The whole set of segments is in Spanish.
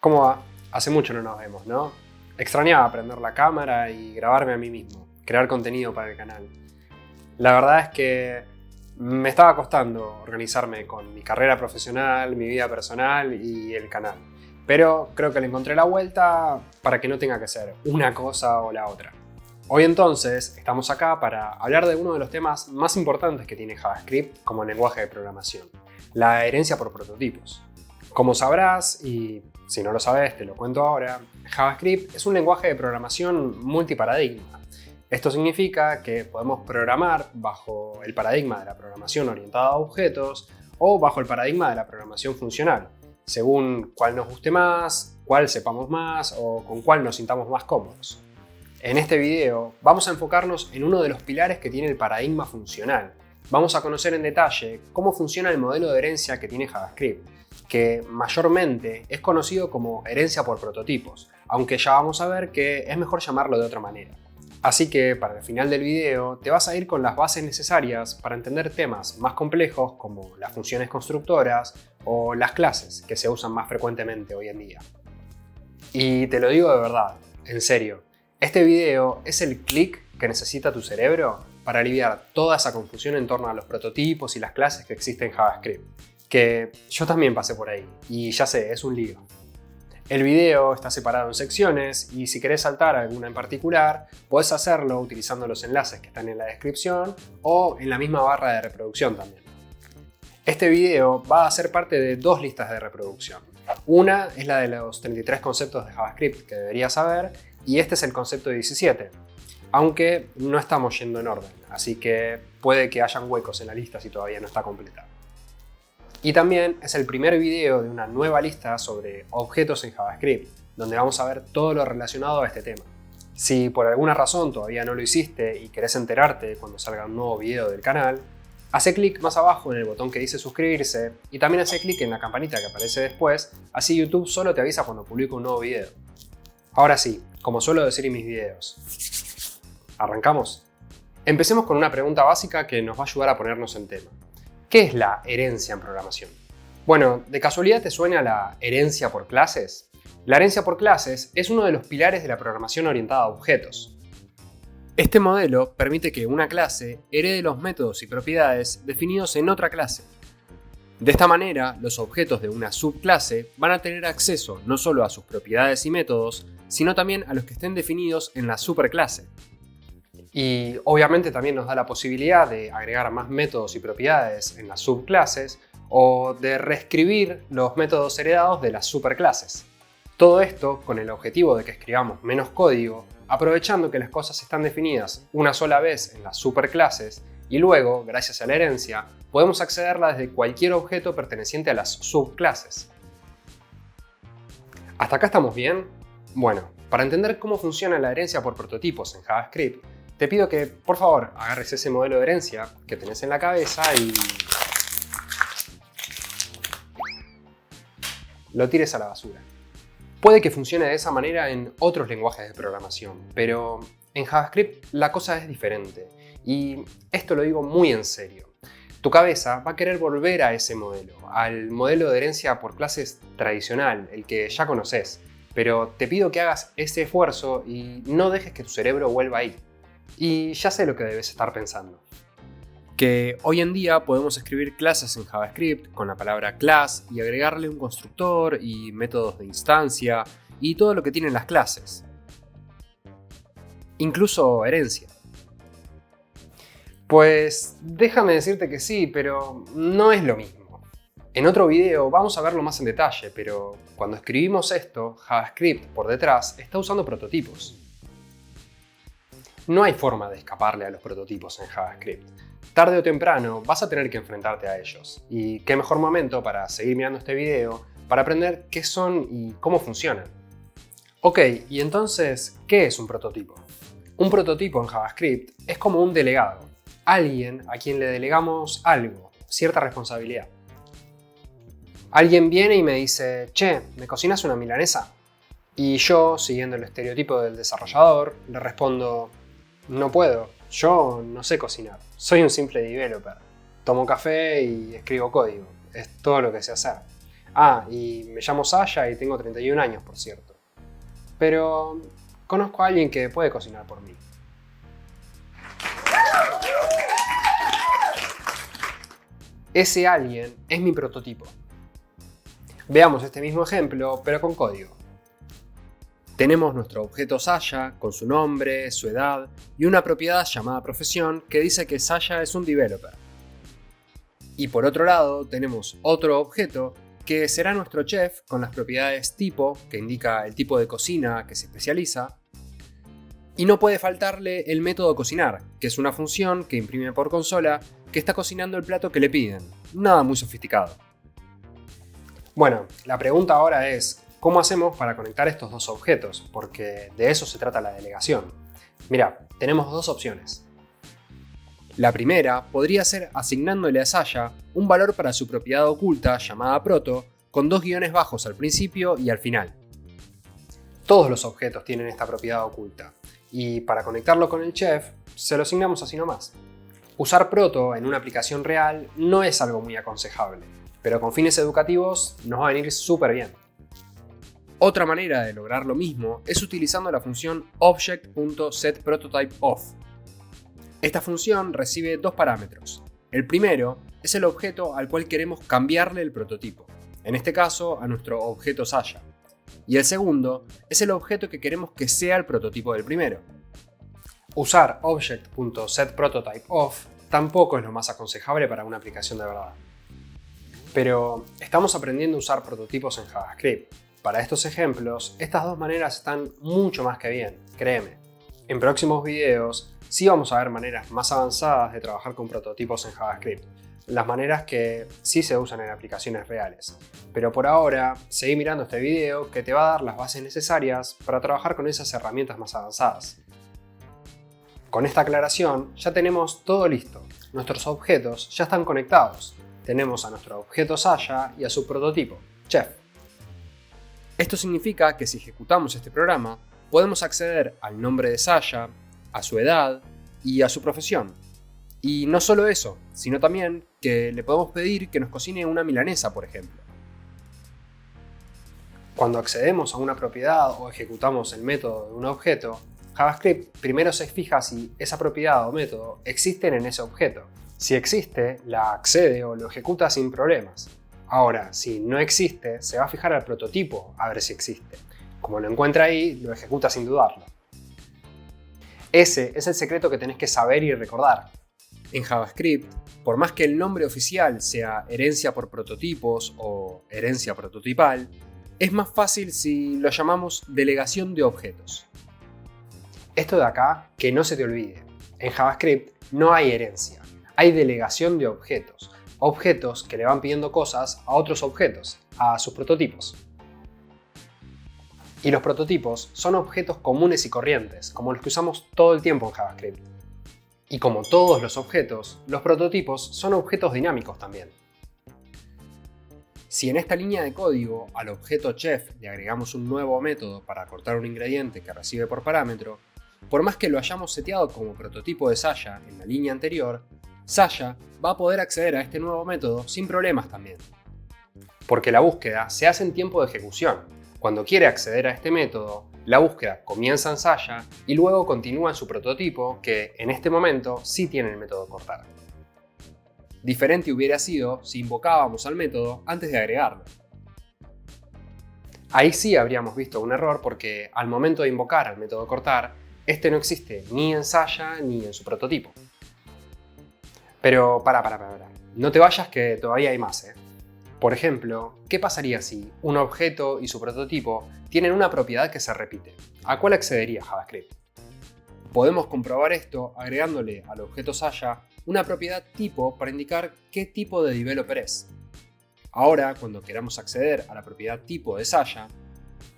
¿Cómo va? Hace mucho no nos vemos, ¿no? Extrañaba prender la cámara y grabarme a mí mismo, crear contenido para el canal. La verdad es que me estaba costando organizarme con mi carrera profesional, mi vida personal y el canal. Pero creo que le encontré la vuelta para que no tenga que ser una cosa o la otra. Hoy entonces estamos acá para hablar de uno de los temas más importantes que tiene JavaScript como lenguaje de programación, la herencia por prototipos. Como sabrás, y si no lo sabes te lo cuento ahora, JavaScript es un lenguaje de programación multiparadigma. Esto significa que podemos programar bajo el paradigma de la programación orientada a objetos o bajo el paradigma de la programación funcional, según cuál nos guste más, cuál sepamos más o con cuál nos sintamos más cómodos. En este video vamos a enfocarnos en uno de los pilares que tiene el paradigma funcional. Vamos a conocer en detalle cómo funciona el modelo de herencia que tiene JavaScript, que mayormente es conocido como herencia por prototipos, aunque ya vamos a ver que es mejor llamarlo de otra manera. Así que para el final del video te vas a ir con las bases necesarias para entender temas más complejos como las funciones constructoras o las clases que se usan más frecuentemente hoy en día. Y te lo digo de verdad, en serio, este video es el clic que necesita tu cerebro para aliviar toda esa confusión en torno a los prototipos y las clases que existen en JavaScript. Que yo también pasé por ahí, y ya sé, es un lío. El video está separado en secciones y si querés saltar alguna en particular, podés hacerlo utilizando los enlaces que están en la descripción o en la misma barra de reproducción también. Este video va a ser parte de dos listas de reproducción. Una es la de los 33 conceptos de JavaScript que deberías saber y este es el concepto 17, aunque no estamos yendo en orden, así que puede que hayan huecos en la lista si todavía no está completa. Y también es el primer video de una nueva lista sobre objetos en JavaScript, donde vamos a ver todo lo relacionado a este tema. Si por alguna razón todavía no lo hiciste y querés enterarte cuando salga un nuevo video del canal, hace clic más abajo en el botón que dice suscribirse y también hace clic en la campanita que aparece después, así YouTube solo te avisa cuando publico un nuevo video. Ahora sí, como suelo decir en mis videos, ¿arrancamos? Empecemos con una pregunta básica que nos va a ayudar a ponernos en tema. ¿Qué es la herencia en programación? Bueno, ¿de casualidad te suena la herencia por clases? La herencia por clases es uno de los pilares de la programación orientada a objetos. Este modelo permite que una clase herede los métodos y propiedades definidos en otra clase. De esta manera, los objetos de una subclase van a tener acceso no solo a sus propiedades y métodos, sino también a los que estén definidos en la superclase. Y obviamente también nos da la posibilidad de agregar más métodos y propiedades en las subclases o de reescribir los métodos heredados de las superclases. Todo esto con el objetivo de que escribamos menos código, aprovechando que las cosas están definidas una sola vez en las superclases y luego, gracias a la herencia, podemos accederla desde cualquier objeto perteneciente a las subclases. ¿Hasta acá estamos bien? Bueno, para entender cómo funciona la herencia por prototipos en JavaScript, te pido que, por favor, agarres ese modelo de herencia que tenés en la cabeza y lo tires a la basura. Puede que funcione de esa manera en otros lenguajes de programación, pero en JavaScript la cosa es diferente. Y esto lo digo muy en serio. Tu cabeza va a querer volver a ese modelo, al modelo de herencia por clases tradicional, el que ya conoces. Pero te pido que hagas ese esfuerzo y no dejes que tu cerebro vuelva ahí. Y ya sé lo que debes estar pensando. Que hoy en día podemos escribir clases en JavaScript con la palabra class y agregarle un constructor y métodos de instancia y todo lo que tienen las clases. Incluso herencia. Pues déjame decirte que sí, pero no es lo mismo. En otro video vamos a verlo más en detalle, pero cuando escribimos esto, JavaScript por detrás está usando prototipos. No hay forma de escaparle a los prototipos en JavaScript. Tarde o temprano vas a tener que enfrentarte a ellos. Y qué mejor momento para seguir mirando este video para aprender qué son y cómo funcionan. Ok, y entonces, ¿qué es un prototipo? Un prototipo en JavaScript es como un delegado. Alguien a quien le delegamos algo, cierta responsabilidad. Alguien viene y me dice, che, ¿me cocinas una milanesa? Y yo, siguiendo el estereotipo del desarrollador, le respondo, no puedo, yo no sé cocinar, soy un simple developer. Tomo café y escribo código, es todo lo que sé hacer. Ah, y me llamo Sasha y tengo 31 años, por cierto. Pero conozco a alguien que puede cocinar por mí. Ese alguien es mi prototipo. Veamos este mismo ejemplo, pero con código. Tenemos nuestro objeto Sasha con su nombre, su edad y una propiedad llamada profesión que dice que Sasha es un developer. Y por otro lado tenemos otro objeto que será nuestro chef con las propiedades tipo, que indica el tipo de cocina que se especializa, y no puede faltarle el método cocinar, que es una función que imprime por consola que está cocinando el plato que le piden. Nada muy sofisticado. Bueno, la pregunta ahora es, ¿cómo hacemos para conectar estos dos objetos? Porque de eso se trata la delegación. Mira, tenemos dos opciones. La primera podría ser asignándole a Sasha un valor para su propiedad oculta llamada proto, con dos guiones bajos al principio y al final. Todos los objetos tienen esta propiedad oculta, y para conectarlo con el chef, se lo asignamos así nomás. Usar proto en una aplicación real no es algo muy aconsejable, pero con fines educativos nos va a venir súper bien. Otra manera de lograr lo mismo es utilizando la función object.setPrototypeOf. Esta función recibe dos parámetros. El primero es el objeto al cual queremos cambiarle el prototipo, en este caso a nuestro objeto Sasha. Y el segundo es el objeto que queremos que sea el prototipo del primero. Usar object.setPrototypeOf tampoco es lo más aconsejable para una aplicación de verdad. Pero estamos aprendiendo a usar prototipos en JavaScript. Para estos ejemplos, estas dos maneras están mucho más que bien, créeme. En próximos videos sí vamos a ver maneras más avanzadas de trabajar con prototipos en JavaScript, las maneras que sí se usan en aplicaciones reales. Pero por ahora, seguí mirando este video que te va a dar las bases necesarias para trabajar con esas herramientas más avanzadas. Con esta aclaración ya tenemos todo listo, nuestros objetos ya están conectados. Tenemos a nuestro objeto Sasha y a su prototipo, Chef. Esto significa que si ejecutamos este programa, podemos acceder al nombre de Sasha, a su edad y a su profesión. Y no solo eso, sino también que le podemos pedir que nos cocine una milanesa, por ejemplo. Cuando accedemos a una propiedad o ejecutamos el método de un objeto, JavaScript primero se fija si esa propiedad o método existen en ese objeto. Si existe, la accede o lo ejecuta sin problemas. Ahora, si no existe, se va a fijar al prototipo a ver si existe. Como lo encuentra ahí, lo ejecuta sin dudarlo. Ese es el secreto que tenés que saber y recordar. En JavaScript, por más que el nombre oficial sea herencia por prototipos o herencia prototipal, es más fácil si lo llamamos delegación de objetos. Esto de acá, que no se te olvide. En JavaScript no hay herencia, hay delegación de objetos. Objetos que le van pidiendo cosas a otros objetos, a sus prototipos. Y los prototipos son objetos comunes y corrientes, como los que usamos todo el tiempo en JavaScript. Y como todos los objetos, los prototipos son objetos dinámicos también. Si en esta línea de código al objeto chef le agregamos un nuevo método para cortar un ingrediente que recibe por parámetro, por más que lo hayamos seteado como prototipo de Sasha en la línea anterior, Sasha va a poder acceder a este nuevo método sin problemas también. Porque la búsqueda se hace en tiempo de ejecución. Cuando quiere acceder a este método, la búsqueda comienza en Sasha y luego continúa en su prototipo que en este momento sí tiene el método cortar. Diferente hubiera sido si invocábamos al método antes de agregarlo. Ahí sí habríamos visto un error porque al momento de invocar al método cortar, este no existe ni en Sasha ni en su prototipo. Pero para. No te vayas que todavía hay más, Por ejemplo, ¿qué pasaría si un objeto y su prototipo tienen una propiedad que se repite? ¿A cuál accedería JavaScript? Podemos comprobar esto agregándole al objeto Sasha una propiedad tipo para indicar qué tipo de developer es. Ahora, cuando queramos acceder a la propiedad tipo de Sasha,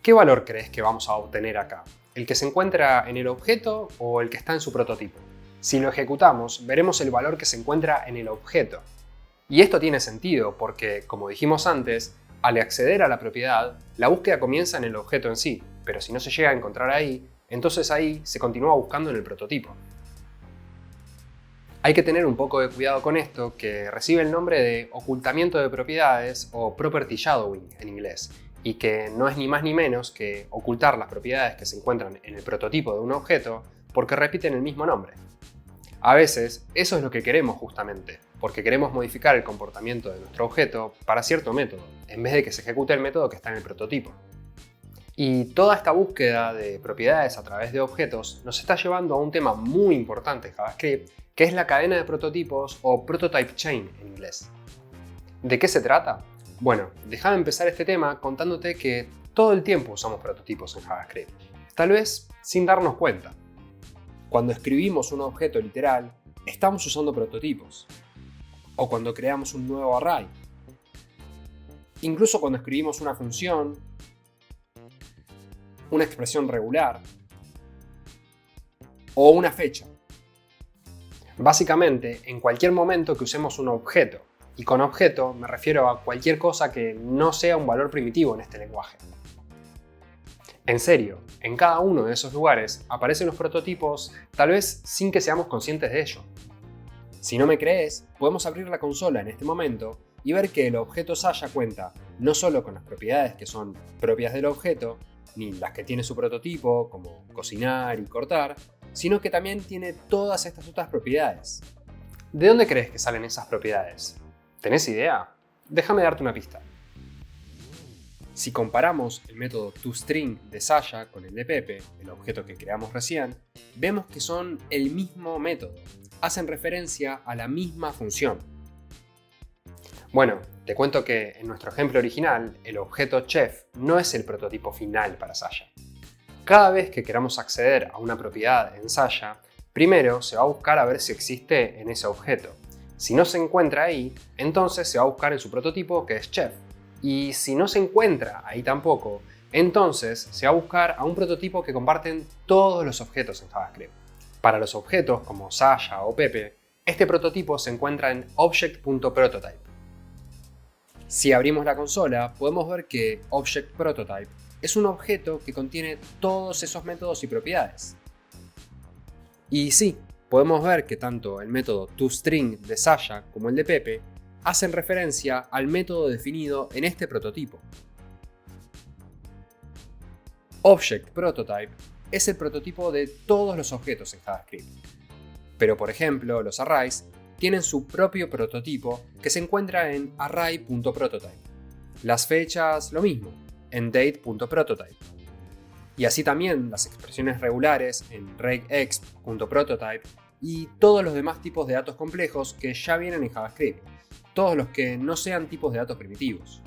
¿qué valor crees que vamos a obtener acá? ¿El que se encuentra en el objeto o el que está en su prototipo? Si lo ejecutamos, veremos el valor que se encuentra en el objeto. Y esto tiene sentido porque, como dijimos antes, al acceder a la propiedad, la búsqueda comienza en el objeto en sí, pero si no se llega a encontrar ahí, entonces ahí se continúa buscando en el prototipo. Hay que tener un poco de cuidado con esto, que recibe el nombre de ocultamiento de propiedades o property shadowing en inglés, y que no es ni más ni menos que ocultar las propiedades que se encuentran en el prototipo de un objeto porque repiten el mismo nombre. A veces eso es lo que queremos justamente, porque queremos modificar el comportamiento de nuestro objeto para cierto método, en vez de que se ejecute el método que está en el prototipo. Y toda esta búsqueda de propiedades a través de objetos nos está llevando a un tema muy importante en JavaScript, que es la cadena de prototipos o prototype chain en inglés. ¿De qué se trata? Bueno, déjame empezar este tema contándote que todo el tiempo usamos prototipos en JavaScript, tal vez sin darnos cuenta. Cuando escribimos un objeto literal, estamos usando prototipos. O cuando creamos un nuevo array. Incluso cuando escribimos una función, una expresión regular o una fecha. Básicamente, en cualquier momento que usemos un objeto, y con objeto me refiero a cualquier cosa que no sea un valor primitivo en este lenguaje. En serio, en cada uno de esos lugares aparecen los prototipos tal vez sin que seamos conscientes de ello. Si no me crees, podemos abrir la consola en este momento y ver que el objeto Sasha cuenta no solo con las propiedades que son propias del objeto, ni las que tiene su prototipo, como cocinar y cortar, sino que también tiene todas estas otras propiedades. ¿De dónde crees que salen esas propiedades? ¿Tenés idea? Déjame darte una pista. Si comparamos el método toString de Sasha con el de Pepe, el objeto que creamos recién, vemos que son el mismo método, hacen referencia a la misma función. Bueno, te cuento que en nuestro ejemplo original, el objeto chef no es el prototipo final para Sasha. Cada vez que queramos acceder a una propiedad en Sasha, primero se va a buscar a ver si existe en ese objeto. Si no se encuentra ahí, entonces se va a buscar en su prototipo que es chef. Y si no se encuentra ahí tampoco, entonces se va a buscar a un prototipo que comparten todos los objetos en JavaScript. Para los objetos como Sasha o Pepe, este prototipo se encuentra en object.prototype. Si abrimos la consola, podemos ver que object.prototype es un objeto que contiene todos esos métodos y propiedades. Y sí, podemos ver que tanto el método toString de Sasha como el de Pepe hacen referencia al método definido en este prototipo. Object.prototype es el prototipo de todos los objetos en JavaScript. Pero por ejemplo, los arrays tienen su propio prototipo que se encuentra en array.prototype. Las fechas, lo mismo, en date.prototype. Y así también las expresiones regulares en regex.prototype y todos los demás tipos de datos complejos que ya vienen en JavaScript, todos los que no sean tipos de datos primitivos.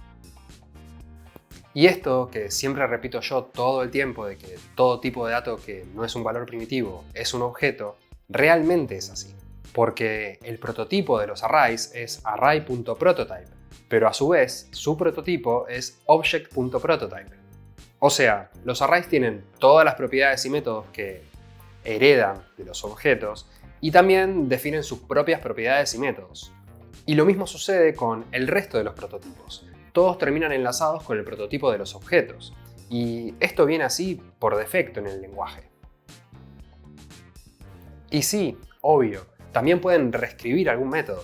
Y esto que siempre repito yo todo el tiempo de que todo tipo de dato que no es un valor primitivo es un objeto, realmente es así. Porque el prototipo de los arrays es array.prototype, pero a su vez su prototipo es object.prototype. O sea, los arrays tienen todas las propiedades y métodos que heredan de los objetos y también definen sus propias propiedades y métodos. Y lo mismo sucede con el resto de los prototipos. Todos terminan enlazados con el prototipo de los objetos. Y esto viene así por defecto en el lenguaje. Y sí, obvio, también pueden reescribir algún método.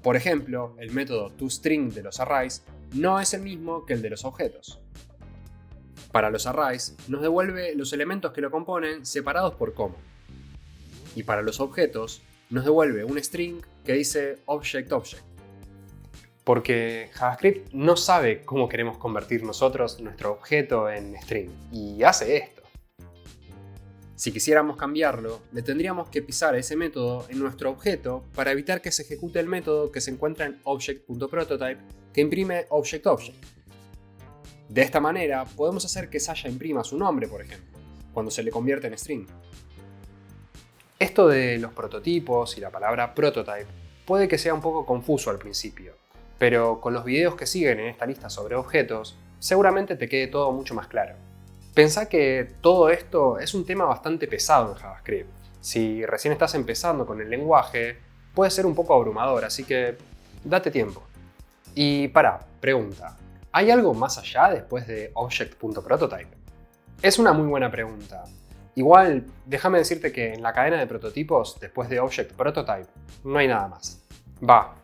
Por ejemplo, el método toString de los arrays no es el mismo que el de los objetos. Para los arrays, nos devuelve los elementos que lo componen separados por coma. Y para los objetos, nos devuelve un string que dice object. Porque JavaScript no sabe cómo queremos convertir nosotros nuestro objeto en string, y hace esto. Si quisiéramos cambiarlo, le tendríamos que pisar ese método en nuestro objeto para evitar que se ejecute el método que se encuentra en object.prototype que imprime object. De esta manera, podemos hacer que Sasha imprima su nombre, por ejemplo, cuando se le convierte en string. Esto de los prototipos y la palabra prototype puede que sea un poco confuso al principio, pero con los videos que siguen en esta lista sobre objetos, seguramente te quede todo mucho más claro. Pensá que todo esto es un tema bastante pesado en JavaScript. Si recién estás empezando con el lenguaje, puede ser un poco abrumador, así que date tiempo. Y pregunta. ¿Hay algo más allá después de object.prototype? Es una muy buena pregunta, Igual, déjame decirte que en la cadena de prototipos, después de Object Prototype, no hay nada más.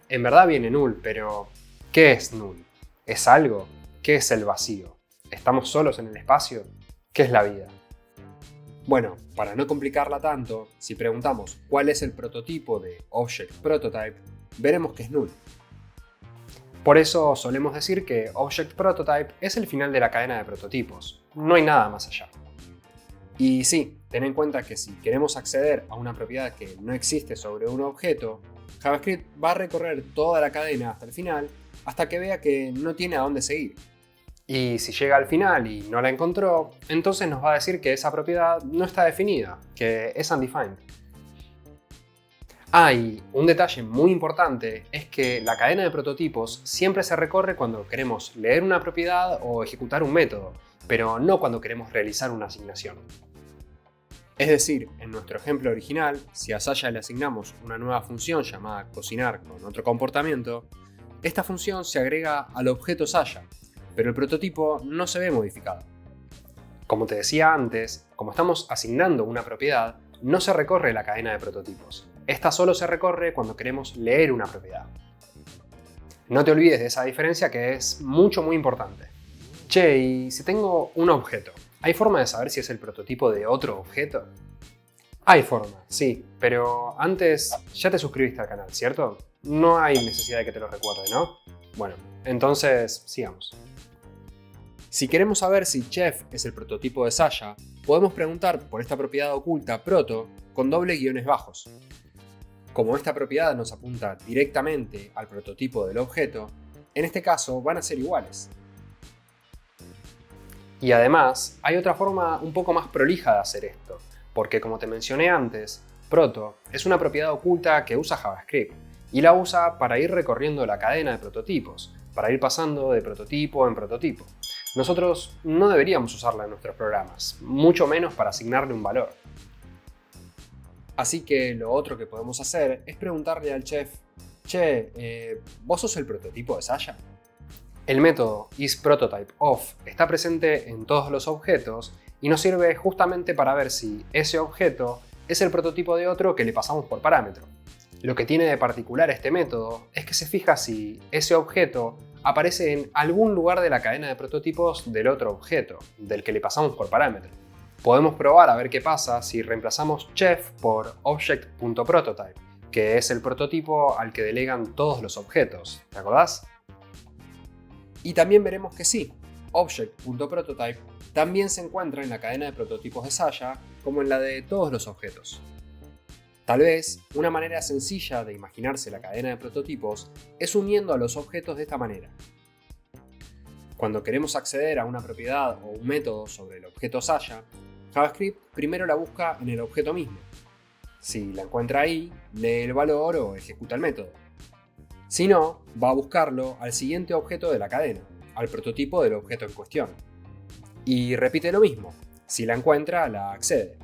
En verdad viene null, pero ¿qué es null? ¿Es algo? ¿Qué es el vacío? ¿Estamos solos en el espacio? ¿Qué es la vida? Bueno, para no complicarla tanto, si preguntamos cuál es el prototipo de Object Prototype, veremos que es null. Por eso solemos decir que Object Prototype es el final de la cadena de prototipos. No hay nada más allá. Y sí, ten en cuenta que si queremos acceder a una propiedad que no existe sobre un objeto, JavaScript va a recorrer toda la cadena hasta el final, hasta que vea que no tiene a dónde seguir. Y si llega al final y no la encontró, entonces nos va a decir que esa propiedad no está definida, que es undefined. Y un detalle muy importante es que la cadena de prototipos siempre se recorre cuando queremos leer una propiedad o ejecutar un método, pero no cuando queremos realizar una asignación. Es decir, en nuestro ejemplo original, si a Sasha le asignamos una nueva función llamada cocinar con otro comportamiento, esta función se agrega al objeto Sasha, pero el prototipo no se ve modificado. Como te decía antes, como estamos asignando una propiedad, no se recorre la cadena de prototipos. Esta solo se recorre cuando queremos leer una propiedad. No te olvides de esa diferencia que es muy importante. Che, y si tengo un objeto, ¿hay forma de saber si es el prototipo de otro objeto? Hay forma, sí, pero antes ya te suscribiste al canal, ¿cierto? No hay necesidad de que te lo recuerde, ¿no? Bueno, entonces sigamos. Si queremos saber si Chef es el prototipo de Sasha, podemos preguntar por esta propiedad oculta proto con doble guiones bajos. Como esta propiedad nos apunta directamente al prototipo del objeto, en este caso van a ser iguales. Y además, hay otra forma un poco más prolija de hacer esto, porque como te mencioné antes, proto es una propiedad oculta que usa JavaScript, y la usa para ir recorriendo la cadena de prototipos, para ir pasando de prototipo en prototipo. Nosotros no deberíamos usarla en nuestros programas, mucho menos para asignarle un valor. Así que lo otro que podemos hacer es preguntarle al chef, che, ¿vos sos el prototipo de Sasha? El método isPrototypeOf está presente en todos los objetos y nos sirve justamente para ver si ese objeto es el prototipo de otro que le pasamos por parámetro. Lo que tiene de particular este método es que se fija si ese objeto aparece en algún lugar de la cadena de prototipos del otro objeto, del que le pasamos por parámetro. Podemos probar a ver qué pasa si reemplazamos chef por object.prototype, que es el prototipo al que delegan todos los objetos, ¿te acordás? Y también veremos que sí, object.prototype también se encuentra en la cadena de prototipos de Sasha como en la de todos los objetos. Tal vez, una manera sencilla de imaginarse la cadena de prototipos es uniendo a los objetos de esta manera. Cuando queremos acceder a una propiedad o un método sobre el objeto Sasha, JavaScript primero la busca en el objeto mismo. Si la encuentra ahí, lee el valor o ejecuta el método. Si no, va a buscarlo al siguiente objeto de la cadena, al prototipo del objeto en cuestión. Y repite lo mismo. Si la encuentra, la accede.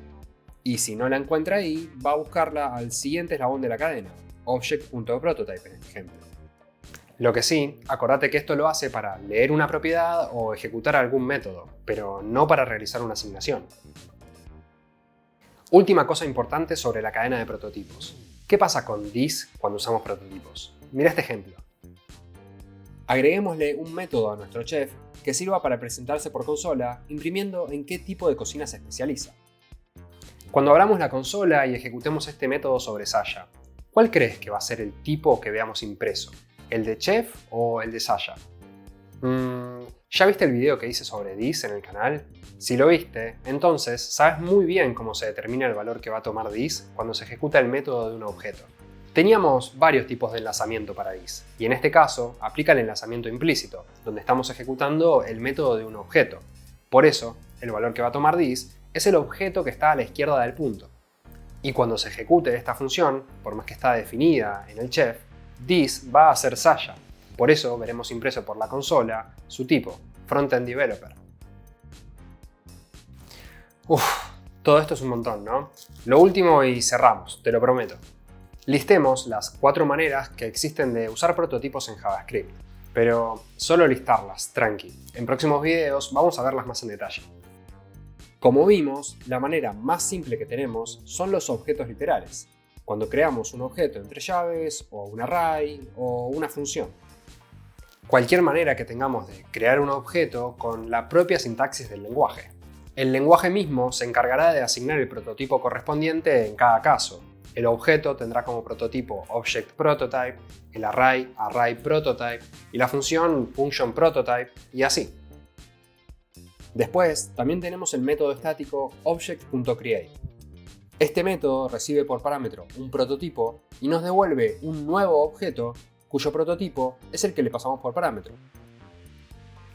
Y si no la encuentra ahí, va a buscarla al siguiente eslabón de la cadena, object.prototype en este ejemplo. Lo que sí, acordate que esto lo hace para leer una propiedad o ejecutar algún método, pero no para realizar una asignación. Última cosa importante sobre la cadena de prototipos. ¿Qué pasa con this cuando usamos prototipos? Mira este ejemplo. Agreguémosle un método a nuestro chef que sirva para presentarse por consola, imprimiendo en qué tipo de cocina se especializa. Cuando abramos la consola y ejecutemos este método sobre Sasha, ¿cuál crees que va a ser el tipo que veamos impreso? ¿El de chef o el de Sasha? ¿Ya viste el video que hice sobre this en el canal? Si lo viste, entonces sabes muy bien cómo se determina el valor que va a tomar this cuando se ejecuta el método de un objeto. Teníamos varios tipos de enlazamiento para this, y en este caso aplica el enlazamiento implícito, donde estamos ejecutando el método de un objeto. Por eso, el valor que va a tomar this es el objeto que está a la izquierda del punto. Y cuando se ejecute esta función, por más que está definida en el chef, this va a ser Sasha. Por eso veremos impreso por la consola su tipo, Frontend Developer. Todo esto es un montón, ¿no? Lo último y cerramos, te lo prometo. Listemos las 4 maneras que existen de usar prototipos en JavaScript, pero solo listarlas, tranqui. En próximos videos vamos a verlas más en detalle. Como vimos, la manera más simple que tenemos son los objetos literales, cuando creamos un objeto entre llaves, o un array, o una función. Cualquier manera que tengamos de crear un objeto con la propia sintaxis del lenguaje. El lenguaje mismo se encargará de asignar el prototipo correspondiente en cada caso. El objeto tendrá como prototipo Object Prototype, el array Array Prototype y la función Function Prototype, y así. Después, también tenemos el método estático Object.create. Este método recibe por parámetro un prototipo y nos devuelve un nuevo objeto cuyo prototipo es el que le pasamos por parámetro.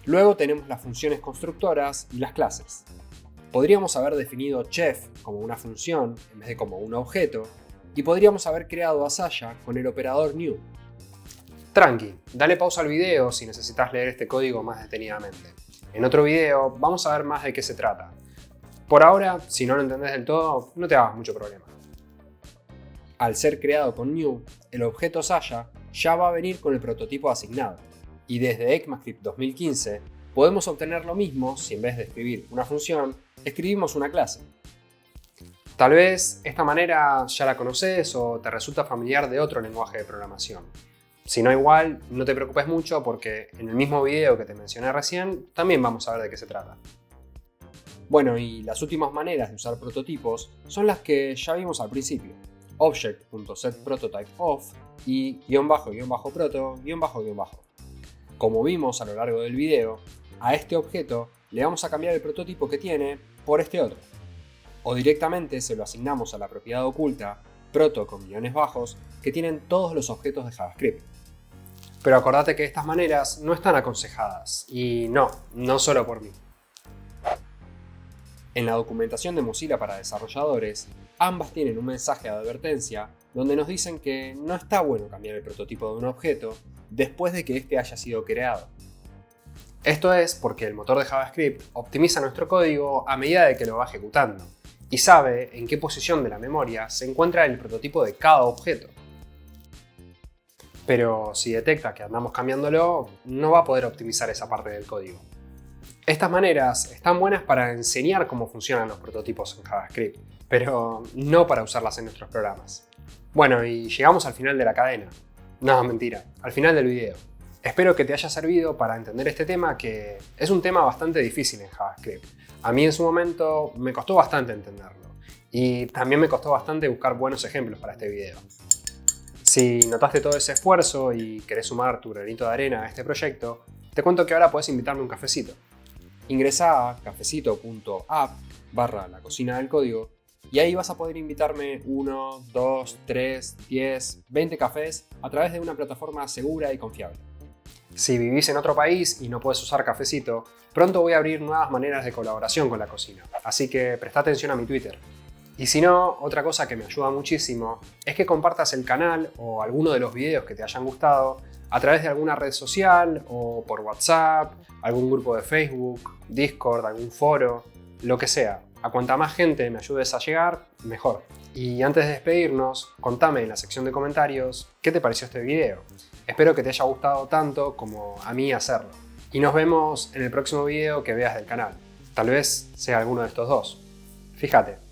Luego tenemos las funciones constructoras y las clases. Podríamos haber definido chef como una función en vez de como un objeto, y podríamos haber creado a Sasha con el operador new. Tranqui, dale pausa al video si necesitas leer este código más detenidamente. En otro video vamos a ver más de qué se trata. Por ahora, si no lo entendés del todo, no te hagas mucho problema. Al ser creado con new, el objeto Sasha ya va a venir con el prototipo asignado. Y desde ECMAScript 2015 podemos obtener lo mismo si en vez de escribir una función, escribimos una clase. Tal vez esta manera ya la conoces o te resulta familiar de otro lenguaje de programación. Si no igual, no te preocupes mucho porque en el mismo video que te mencioné recién, también vamos a ver de qué se trata. Bueno, y las últimas maneras de usar prototipos son las que ya vimos al principio. Object.setPrototypeOf y --proto --. Como vimos a lo largo del video, a este objeto le vamos a cambiar el prototipo que tiene por este otro. O directamente se lo asignamos a la propiedad oculta proto con guiones bajos que tienen todos los objetos de JavaScript. Pero acordate que estas maneras no están aconsejadas, y no solo por mí. En la documentación de Mozilla para desarrolladores, ambas tienen un mensaje de advertencia donde nos dicen que no está bueno cambiar el prototipo de un objeto después de que éste haya sido creado. Esto es porque el motor de JavaScript optimiza nuestro código a medida de que lo va ejecutando y sabe en qué posición de la memoria se encuentra el prototipo de cada objeto. Pero si detecta que andamos cambiándolo, no va a poder optimizar esa parte del código. Estas maneras están buenas para enseñar cómo funcionan los prototipos en JavaScript, pero no para usarlas en nuestros programas. Bueno, y llegamos al final de la cadena. No, mentira, al final del video. Espero que te haya servido para entender este tema, que es un tema bastante difícil en JavaScript. A mí en su momento me costó bastante entenderlo, y también me costó bastante buscar buenos ejemplos para este video. Si notaste todo ese esfuerzo y querés sumar tu granito de arena a este proyecto, te cuento que ahora puedes invitarme un cafecito. Ingresá a cafecito.app/la cocina del código y ahí vas a poder invitarme 1, 2, 3, 10, 20 cafés a través de una plataforma segura y confiable. Si vivís en otro país y no puedes usar Cafecito, pronto voy a abrir nuevas maneras de colaboración con la cocina, así que presta atención a mi Twitter. Y si no, otra cosa que me ayuda muchísimo es que compartas el canal o alguno de los videos que te hayan gustado a través de alguna red social o por WhatsApp, algún grupo de Facebook, Discord, algún foro, lo que sea. A cuanta más gente me ayudes a llegar, mejor. Y antes de despedirnos, contame en la sección de comentarios qué te pareció este video. Espero que te haya gustado tanto como a mí hacerlo. Y nos vemos en el próximo video que veas del canal. Tal vez sea alguno de estos dos. Fíjate.